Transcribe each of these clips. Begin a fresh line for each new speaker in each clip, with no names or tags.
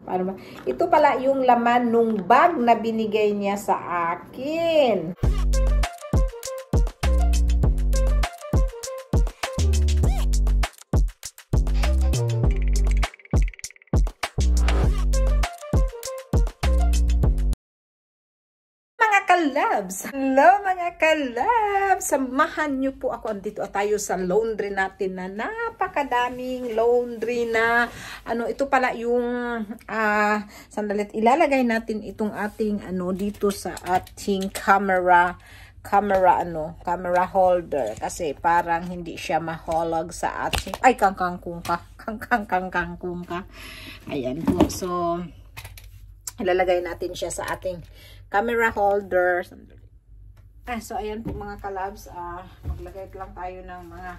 Paano ba? Ito pala yung laman nung bag na binigay niya sa akin. Kalabs! Hello mga kalabs! Samahan nyo po ako. Andito tayo sa laundry natin na napakadaming laundry na ito pala yung sandalit. Ilalagay natin itong ating dito sa ating camera holder kasi parang hindi siya mahulog sa ating kangkangkung ka. Ayan po. So ilalagay natin siya sa ating camera holder. So ayan po mga kalabs, maglagay lang tayo ng mga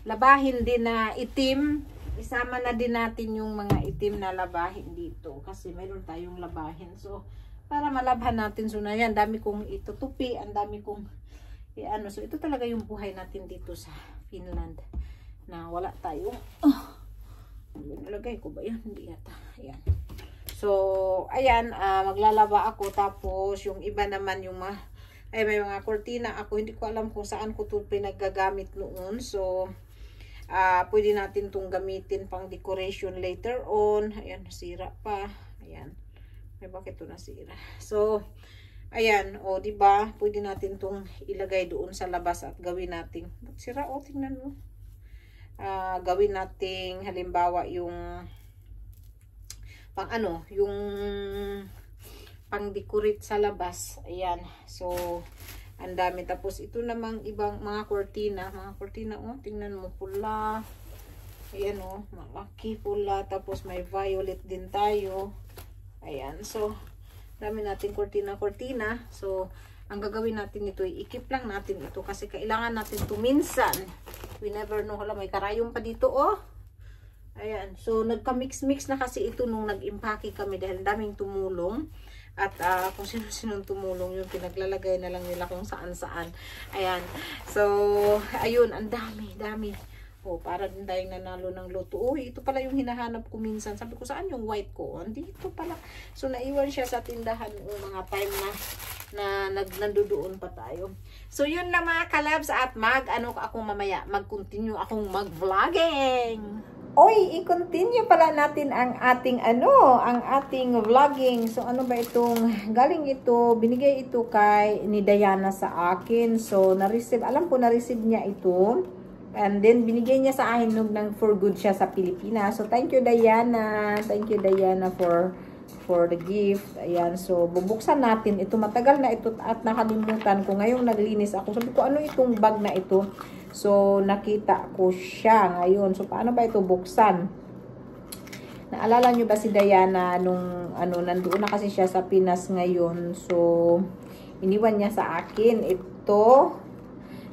labahin din na itim. Isama na din natin yung mga itim na labahin dito kasi mayroon tayong labahin. So para malabhan natin, so na yan, dami kong itutupi, ang dami kong so ito talaga yung buhay natin dito sa Finland na wala tayong nalagay ko ba yan? Hindi yata. Ayan. So, ayan, maglalaba ako. Tapos, yung iba naman, may mga kortina ako. Hindi ko alam kung saan ko ito pinagagamit noon. So, pwede natin itong gamitin pang decoration later on. Ayan, nasira pa. Ayan. May bakit ito nasira? So, ayan, diba? Pwede natin itong ilagay doon sa labas at gawin natin. Sira, tingnan mo. Gawin nating, halimbawa, yung yung pang-decorate sa labas. Ayan. So, ang dami. Tapos, ito namang ibang mga kortina. Tingnan mo, pula. Ayan, malaki pula. Tapos, may violet din tayo. Ayan. So, dami natin kortina. So, ang gagawin natin ito, ikip lang natin ito. Kasi kailangan natin ito minsan. We never know. Hala, may karayom pa dito, Ayan. So, nagka-mix-mix na kasi ito nung nag-impake kami dahil daming tumulong. At kung sino-sinong tumulong, yung pinaglalagay na lang nila kung saan-saan. Ayan. So, ayun. Ang dami. Para din tayong nanalo ng loto. Ito pala yung hinahanap ko minsan. Sabi ko, saan yung white ko? Dito pala. So, naiwan siya sa tindahan yung mga time na nandoon pa tayo. So, yun lang mga kalabs. At ako mamaya, mag-continue akong mag-vlogging. I-continue pala natin ang ating vlogging. So, ano ba itong, galing ito, binigay ito ni Diana sa akin. So, alam ko na-receive niya ito. And then, binigay niya sa akin nung for good siya sa Pilipinas. So, thank you Diana. Thank you Diana for the gift. Ayan, so, bubuksan natin. Ito, matagal na ito at nakalimutan ko. Ngayong naglinis ako, sabi ko, ano itong bag na ito? So, nakita ko siya ngayon. So, paano ba ito buksan? Naalala nyo ba si Diana nung, nandoon na kasi siya sa Pinas ngayon. So, iniwan niya sa akin ito.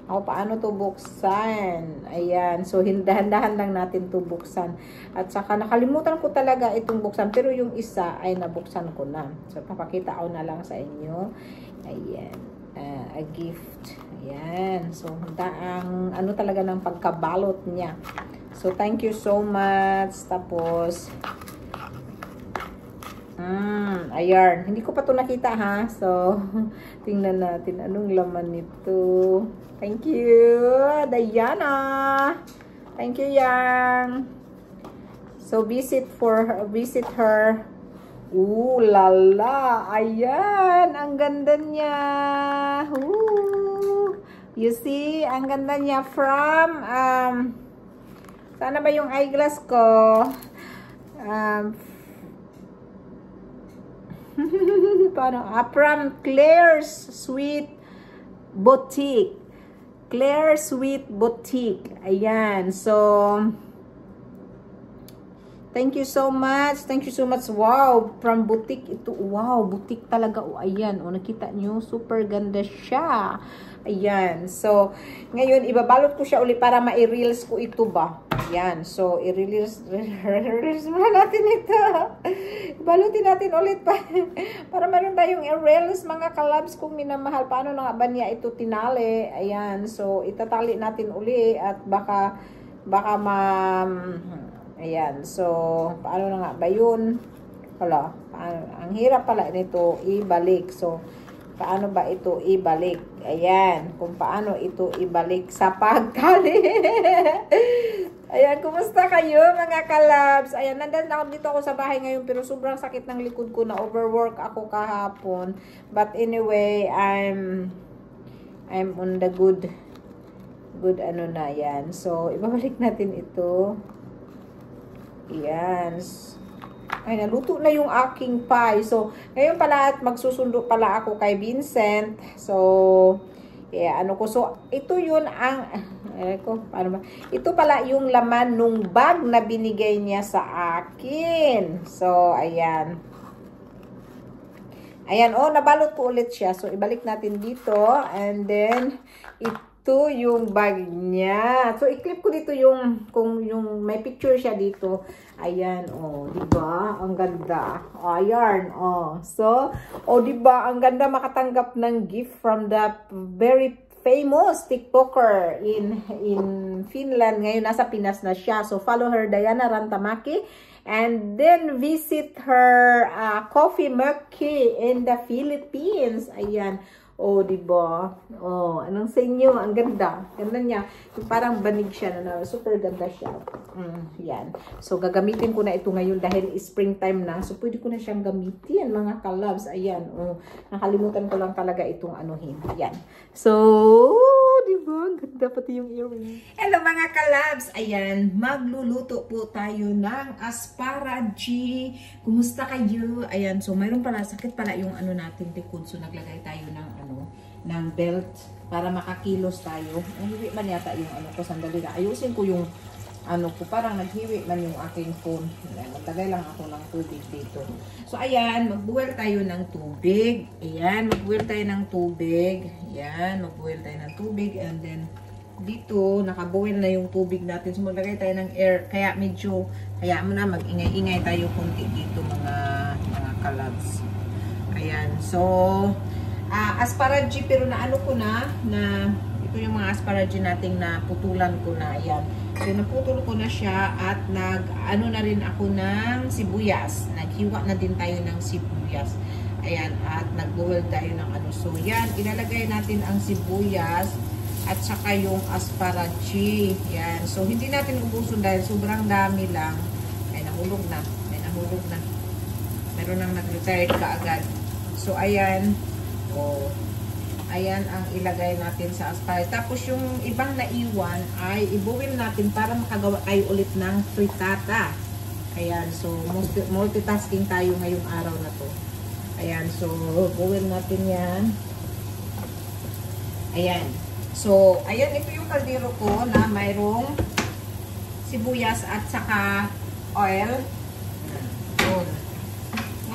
Paano to buksan? Ayan. So, dahan-dahan lang natin to buksan. At saka, nakalimutan ko talaga itong buksan. Pero yung isa ay nabuksan ko na. So, papakita ko na lang sa inyo. Ayan. A gift. Ayan. So, ang talaga ng pagkabalot niya. So, thank you so much. Tapos, ayan. Hindi ko pa to nakita ha. So, tingnan natin anong laman nito. Thank you, Diana. Thank you, Yang. So, visit her. Lala. Ayan. Ang ganda niya. You see? Ang ganda niya from, sana ba yung eyeglass ko? From Claire's Sweet Boutique. Claire's Sweet Boutique. Ayan. So, thank you so much. Thank you so much. Wow. From boutique ito. Wow. Boutique talaga. Ayan. Nakita nyo. Super ganda siya. Ayan. So, ngayon, ibabalot ko siya ulit para ma-reels ko ito ba. Ayan. So, i-reels muna natin ito. Balutin natin ulit para meron tayong i-reels mga kalabs kung minamahal. Paano na nga ba niya ito tinali? Ayan. So, itatali natin uli at baka ayan. So, paano na nga ba yun? Hala, ang hirap pala nito ibalik. So, paano ba ito ibalik? Ayan, kung paano ito ibalik sa pagtali. Ayan, kumusta kayo mga kalabs? Ayan, dito ako sa bahay ngayon pero sobrang sakit ng likod ko, na overwork ako kahapon. But anyway, I'm on the good ano na yan. So, ibabalik natin ito. Ayan. Ay, naluto na yung aking pie. So, ngayon pala at magsusundo pala ako kay Vincent. So, yeah, ano ko. So, ito yun ang, paano ba? Ito pala yung laman nung bag na binigay niya sa akin. So, ayan. Ayan, oh, nabalot ko ulit siya. So, ibalik natin dito. And then, ito yung bag niya. So, i-clip ko dito yung, kung yung may picture siya dito. Ayan, oh, diba? Ang ganda. Oh, ayan, oh. So, oh, diba? Ang ganda makatanggap ng gift from the very famous TikToker in Finland. Ngayon, nasa Pinas na siya. So, follow her, Diana Rantamaki. And then, visit her coffee murky in the Philippines. Ayan. Oh, diba? Oh, anong sa inyo? Ang ganda. Ganda niya. Parang banig siya na super ganda siya. Yan. So, gagamitin ko na ito ngayon dahil springtime na. So, pwede ko na siyang gamitin, mga kalabs. Ayan. Oh, nakalimutan ko lang talaga itong anuhin. Yan. So, diba? Ang ganda pati yung earring. Hello, mga kalabs. Ayan. Magluluto po tayo ng asparagus. Kumusta kayo? Ayan. So, mayroon pala, sakit pala yung ano natin, tikod. So, naglagay tayo ng belt para makakilos tayo. Naghiwi man yata yung ano ko, sandali na. Ayusin ko yung ano ko, parang naghiwi man yung aking phone. Magtagay lang ako ng tubig dito. So, ayan, mag-boil tayo ng tubig. Ayan, mag-boil tayo ng tubig. Ayan, mag-boil tayo ng tubig. And then, dito, naka-boil na yung tubig natin. So, maglagay tayo ng air. Kaya medyo, kaya mo na, mag-ingay-ingay tayo konti dito, mga kalabs. Ayan, so, asparagus, pero naano ko na ito yung mga asparagus nating naputulan ko na. Ayan. So, naputol ko na siya at ano na rin ako ng sibuyas. Naghiwa na din tayo ng sibuyas. Ayan. At nag-boil tayo ng ano. So, yan. Ilalagay natin ang sibuyas at saka yung asparagus. Yan. So, hindi natin ubusin dahil sobrang dami lang. Ay, nahulog na. Ay, nahulog na. Meron nang nag-retired ka agad. So, ayan. O, ayan ang ilagay natin sa asparagus. Tapos yung ibang naiwan ay i-boil natin para makagawa tayo ulit ng frittata. Ayan, so multitasking tayo ngayong araw na to. Ayan, so boil natin yan. Ayan. So, ayan, ito yung kaldero ko na mayroong sibuyas at saka oil. Ayan.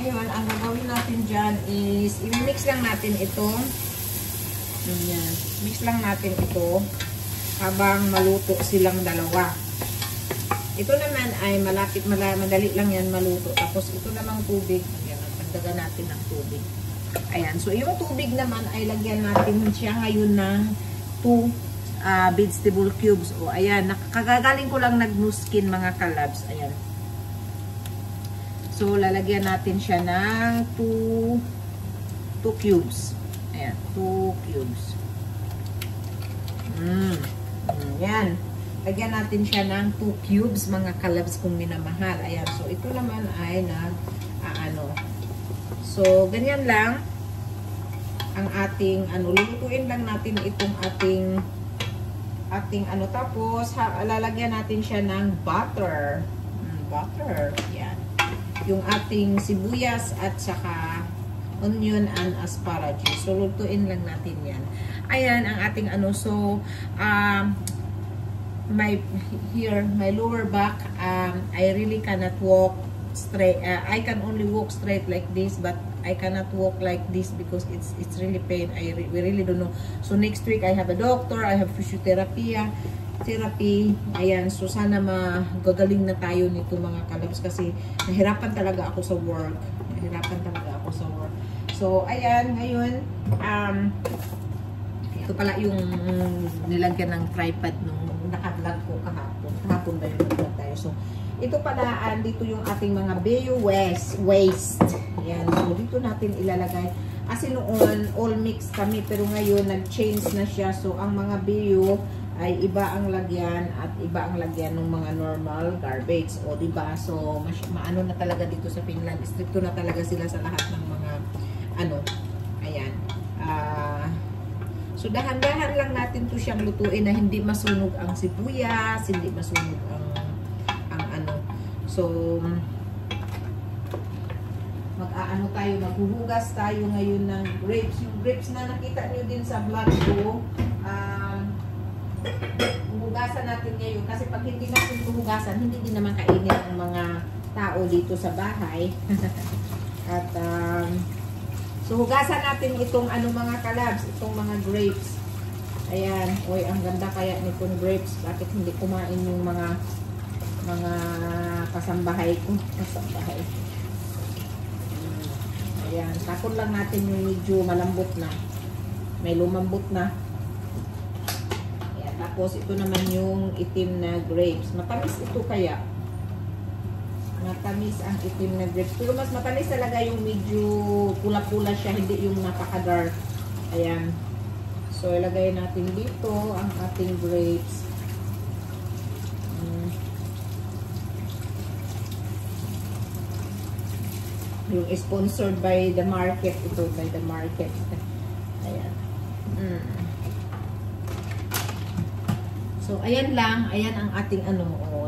Ngayon, ang gagawin natin dyan is, i-mix lang natin ito. Ayan. Mix lang natin ito habang maluto silang dalawa. Ito naman ay madali lang yan maluto. Tapos ito namang tubig. Ayan, pagdagan natin ng tubig. Ayan. So, yung tubig naman ay lagyan natin siya ngayon ng 2 vegetable cubes. O, ayan. Kagagaling ko lang nag-nuskin, mga kalabs. Ayan. So, lalagyan natin siya ng 2 cubes. Ayan, 2 cubes. Yan. Lagyan natin siya ng 2 cubes, mga kalabs kung minamahal. Ayan, so ito naman ay So, ganyan lang ang ating, lulutuin lang natin itong ating tapos, lalagyan natin siya ng butter. Butter, yan. Yung ating sibuyas at saka onion and asparagus. So, lutuin lang natin yan. Ayan, ang ating So, my lower back, I really cannot walk straight. I can only walk straight like this, but I cannot walk like this because it's really pain. We really don't know. So, next week, I have a doctor. I have physiotherapy. Ayan, so sana magagaling na tayo nito, mga kalabs, kasi nahirapan talaga ako sa work. So, ayan, ngayon, ito pala yung nilagyan ng tripod nung naka-vlog ko kahapon. Kahapon ba yung nag-vlog tayo? So, ito pala, dito yung ating mga bio waste. Ayan, so dito natin ilalagay. Kasi noon, all mixed kami, pero ngayon, nag-change na siya. So, ang mga bio ay iba ang lagyan at iba ang lagyan ng mga normal garbage. O, diba? So, maano na talaga dito sa Finland. Stricto na talaga sila sa lahat ng mga, ayan. So, dahan-dahan lang natin to siyang lutuin na hindi masunog ang sibuyas, hindi masunog ang So, maghuhugas tayo ngayon ng grapes. Yung grapes na nakita nyo din sa vlog ko, huhugasan natin ngayon. Kasi pag hindi natin huhugasan, hindi din naman kainin ang mga tao dito sa bahay. At, so, hugasan natin itong mga kalabs, itong mga grapes. Ayan, oy, ang ganda kaya nitong grapes. Bakit hindi kumain yung mga kasambahay ko. Ayan, takon lang natin yung medyo malambot na. May lumambot na. Ayan, tapos ito naman yung itim na grapes. Matamis ito kaya. Matamis ang itim na grapes. Pero mas matamis talaga yung medyo pula-pula siya, hindi yung napaka-dark. Ayan. So, ilagay natin dito ang ating grapes. Yung sponsored by the market. Ito, by the market. Ayan. So, ayan lang. Ayan ang ating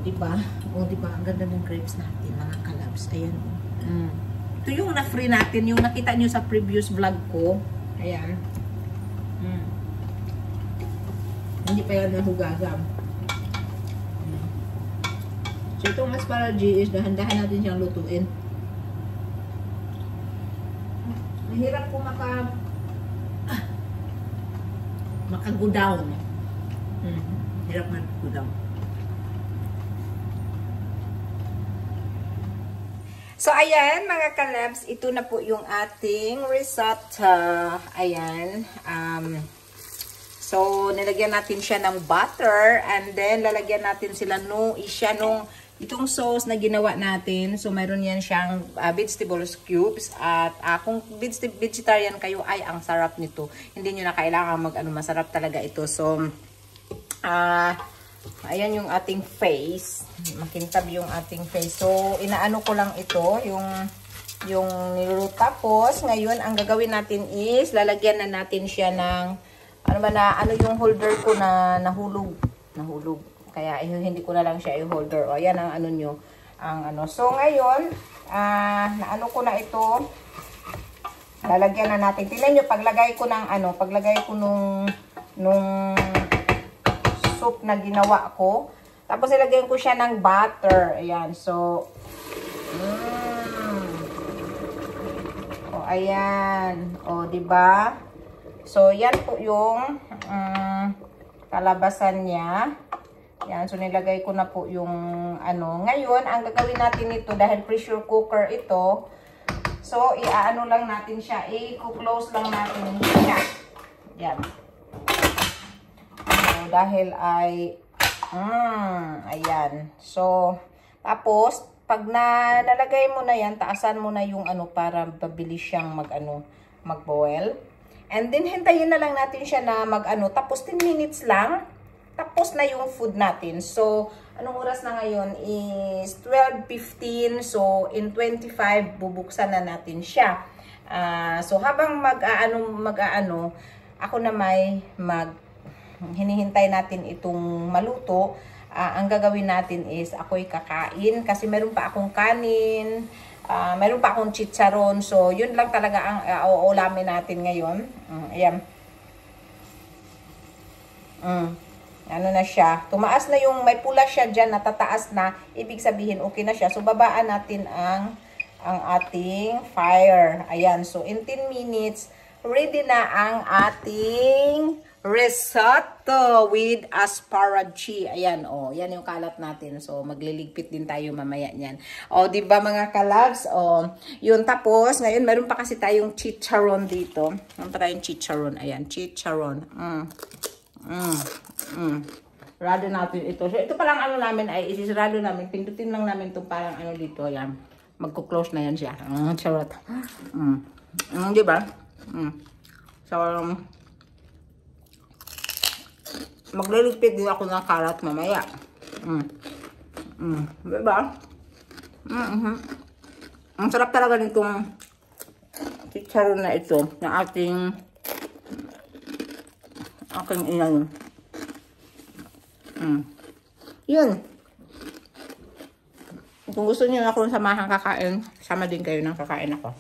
diba? Diba? Ang ganda ng grapes natin, mga kalabs. Ayan. Ito yung na-free natin. Yung nakita nyo sa previous vlog ko. Ayan. Hindi pa yan nahugasan. So, itong asparagus, dahan-dahan natin siyang lutuin. Mahirap po maka-go down. Hirap mag-go down. So, ayan mga kalabs, ito na po yung ating risotto. Ayan. So, nilagyan natin siya ng butter and then lalagyan natin sila itong sauce na ginawa natin. So, mayroon yan siyang vegetables cubes. At kung vegetarian kayo, ay ang sarap nito. Hindi nyo na kailangan masarap talaga ito. So, ayan yung ating face. Makintab yung ating face. So, inaano ko lang ito, yung niluluto. Tapos, ngayon, ang gagawin natin is, lalagyan na natin siya ng, yung holder ko na nahulog. Kaya hindi ko na lang siya i-holder. O, ayan ang nyo. So, ngayon, naano ko na ito. Lalagyan na natin. Tingnan nyo, paglagay ko nung soup na ginawa ko. Tapos, ilagyan ko siya ng butter. Ayan. So, O, ayan. O, diba? So, yan po yung kalabasan niya. Yan, so nilagay ko na po yung Ngayon, ang gagawin natin ito, dahil pressure cooker ito, so iaano lang natin siya, i-close lang natin siya. Yan. So, dahil ay, ayan. So, tapos, pag nalagay mo na yan, taasan mo na yung para mabilis siyang mag-boil. And then, hintayin na lang natin siya na tapos 10 minutes lang. Tapos na yung food natin. So, anong oras na ngayon is 12:15. So, in 25, bubuksan na natin siya. So, habang ako na hinihintay natin itong maluto. Ang gagawin natin is, ako'y kakain. Kasi meron pa akong kanin. Meron pa akong chicharon. So, yun lang talaga ang uulamin natin ngayon. Ayan. Ano na siya, tumaas na yung, may pula siya dyan, natataas na, ibig sabihin okay na siya. So, babaan natin ang ating fire. Ayan, so in 10 minutes, ready na ang ating risotto with asparagus. Ayan, yan yung kalat natin. So, magliligpit din tayo mamaya niyan. Diba mga kalabs? Yun, tapos, ngayon, meron pa kasi tayong chicharon dito. Meron pa tayong chicharon. Ayan, chicharon. Sarado natin ito. So, ito palang ano namin ay isisarado namin. Pindutin lang namin itong parang ano dito. Yan. Magko-close na yan siya. Charot. Di ba? So, magliligpit din ako ng karat mamaya. Di ba? Ang sarap talaga nitong chicharon na ito. Na aking iyan. Yun. Kung gusto niyo akong samahan kakain, sama din kayo ng kakain ako.